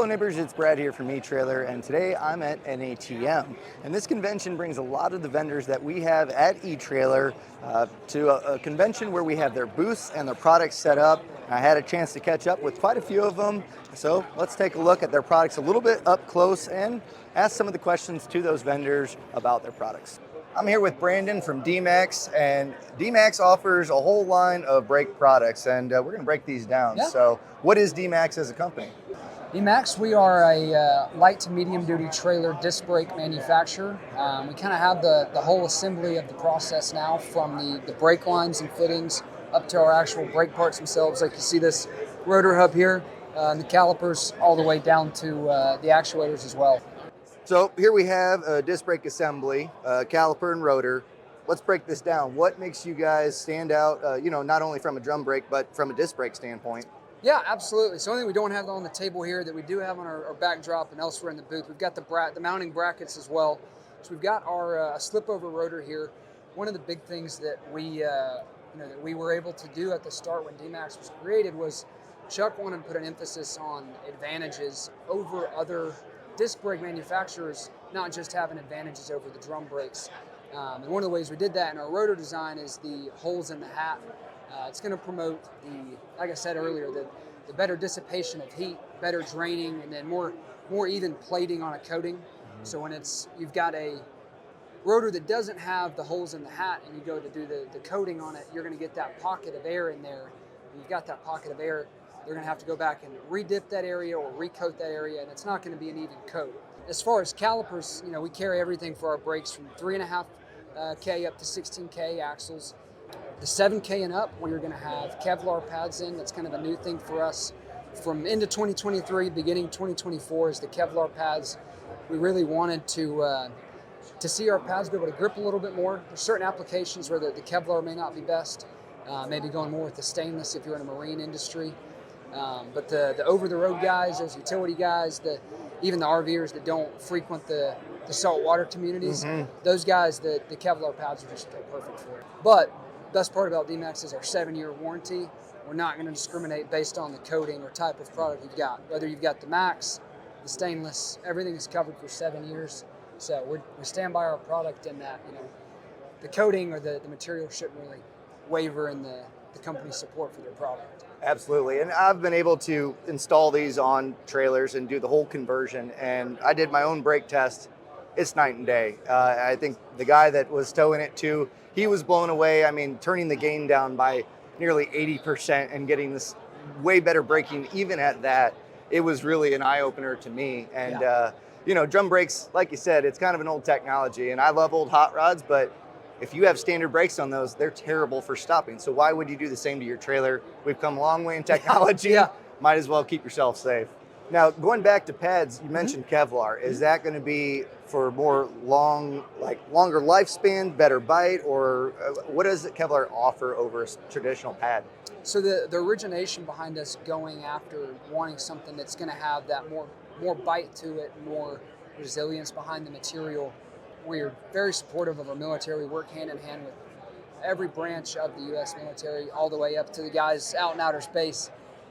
Hello neighbors, it's Brad here from eTrailer, and today I'm at NATM. And this convention brings a lot of the vendors that we have at eTrailer to a convention where we have their booths and their products set up. I had a chance to catch up with quite a few of them, so let's take a look at their products a little bit up close and ask some of the questions to those vendors about their products. I'm here with Brandon from DeeMaxx, and DeeMaxx offers a whole line of brake products, and we're going to break these down. Yeah. So what is DeeMaxx as a company? DeeMaxx, we are a light to medium duty trailer disc brake manufacturer. We kind of have the whole assembly of the process now, from the brake lines and fittings up to our actual brake parts themselves. Like you see this rotor hub here, and the calipers, all the way down to the actuators as well. So here we have a disc brake assembly, caliper and rotor. Let's break this down. What makes you guys stand out, not only from a drum brake, but from a disc brake standpoint? Yeah, absolutely. So only we don't have on the table here that we do have on our backdrop and elsewhere in the booth. We've got the mounting brackets as well. So we've got our slip over rotor here. One of the big things that we were able to do at the start when DeeMaxx was created was Chuck wanted to put an emphasis on advantages over other disc brake manufacturers, not just having advantages over the drum brakes. And one of the ways we did that in our rotor design is the holes in the hat. It's going to promote like I said earlier, the better dissipation of heat, better draining, and then more even plating on a coating. So when you've got a rotor that doesn't have the holes in the hat and you go to do the coating on it, you're going to get that pocket of air in there. When you've got that pocket of air, they're going to have to go back and re-dip that area or recoat that area, and it's not going to be an even coat. As far as calipers, we carry everything for our brakes from 3.5K up to 16K axles. The 7K and up, we're going to have Kevlar pads in. That's kind of a new thing for us. From into 2023, beginning 2024 is the Kevlar pads. We really wanted to see our pads be able to grip a little bit more. There's certain applications where the Kevlar may not be best. Maybe going more with the stainless if you're in a marine industry. But the over-the-road guys, those utility guys, even the RVers that don't frequent the saltwater communities, those guys, the Kevlar pads are just perfect for it. But best part about DeeMaxx is our 7-year warranty. We're not going to discriminate based on the coating or type of product you've got. Whether you've got the Max, the stainless, everything is covered for 7 years. So we stand by our product, in that the coating or the material shouldn't really waver in the company's support for their product. Absolutely, and I've been able to install these on trailers and do the whole conversion, and I did my own brake test. It's night and day. I think the guy that was towing it too, he was blown away. I mean, turning the gain down by nearly 80% and getting this way better braking, even at that, it was really an eye-opener to me. And drum brakes, like you said, it's kind of an old technology, and I love old hot rods, but if you have standard brakes on those, they're terrible for stopping. So why would you do the same to your trailer? We've come a long way in technology. Yeah. Might as well keep yourself safe. Now, going back to pads, you mentioned Kevlar. Is that going to be for longer lifespan, better bite, or what does Kevlar offer over a traditional pad? So the origination behind us going after wanting something that's going to have that more bite to it, more resilience behind the material. We're very supportive of our military. We work hand in hand with every branch of the U.S. military, all the way up to the guys out in outer space.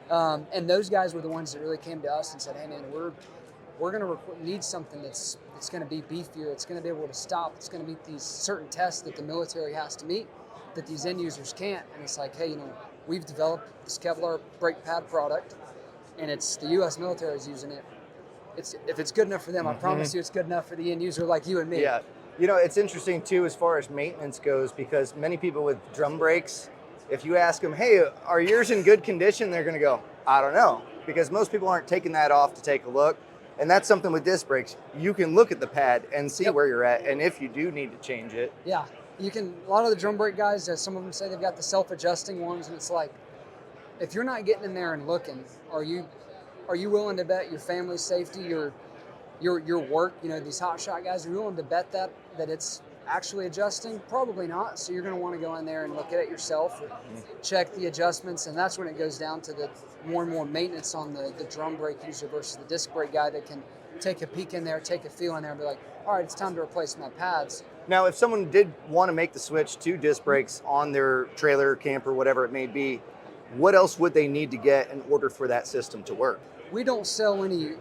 And those guys were the ones that really came to us and said, "Hey, man, we're going to need something that's going to be beefier. It's going to be able to stop. It's going to meet these certain tests that the military has to meet that these end users can't." And it's like, hey, we've developed this Kevlar brake pad product, and it's the U.S. military is using it. If it's good enough for them, I promise you it's good enough for the end user like you and me. Yeah. It's interesting too as far as maintenance goes, because many people with drum brakes, if you ask them, hey, are yours in good condition? They're going to go, I don't know, because most people aren't taking that off to take a look. And that's something with disc brakes. You can look at the pad and see where you're at, and if you do need to change it. Yeah, you can. A lot of the drum brake guys, some of them say they've got the self-adjusting ones, and it's like, if you're not getting in there and looking, are you willing to bet your family's safety, your work, these hot shot guys, are you willing to bet that it's actually adjusting? Probably not. So you're going to want to go in there and look at it yourself, or check the adjustments, and that's when it goes down to the more and more maintenance on the drum brake user versus the disc brake guy that can take a peek in there, take a feel in there, and be like, all right, it's time to replace my pads. Now, if someone did want to make the switch to disc brakes on their trailer, camper, whatever it may be, what else would they need to get in order for that system to work? we don't sell any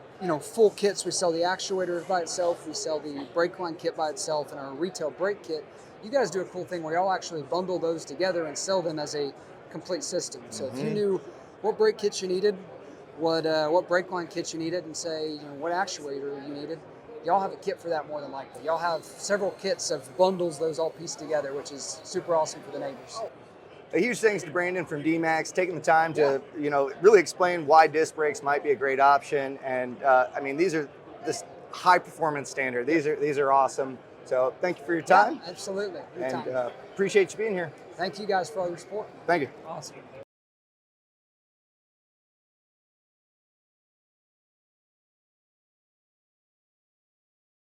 full kits. We sell the actuator by itself. We sell the brake line kit by itself and our retail brake kit. You guys do a cool thing where y'all actually bundle those together and sell them as a complete system. So if you knew what brake kits you needed, what brake line kit you needed, and say what actuator you needed, y'all have a kit for that more than likely. Y'all have several kits of bundles, those all pieced together, which is super awesome for the neighbors. A huge thanks to Brandon from DeeMaxx taking the time to really explain why disc brakes might be a great option. And I mean, these are this high performance standard. These are awesome. So thank you for your time. Yeah, absolutely. And appreciate you being here. Thank you guys for all your support. Thank you. Awesome.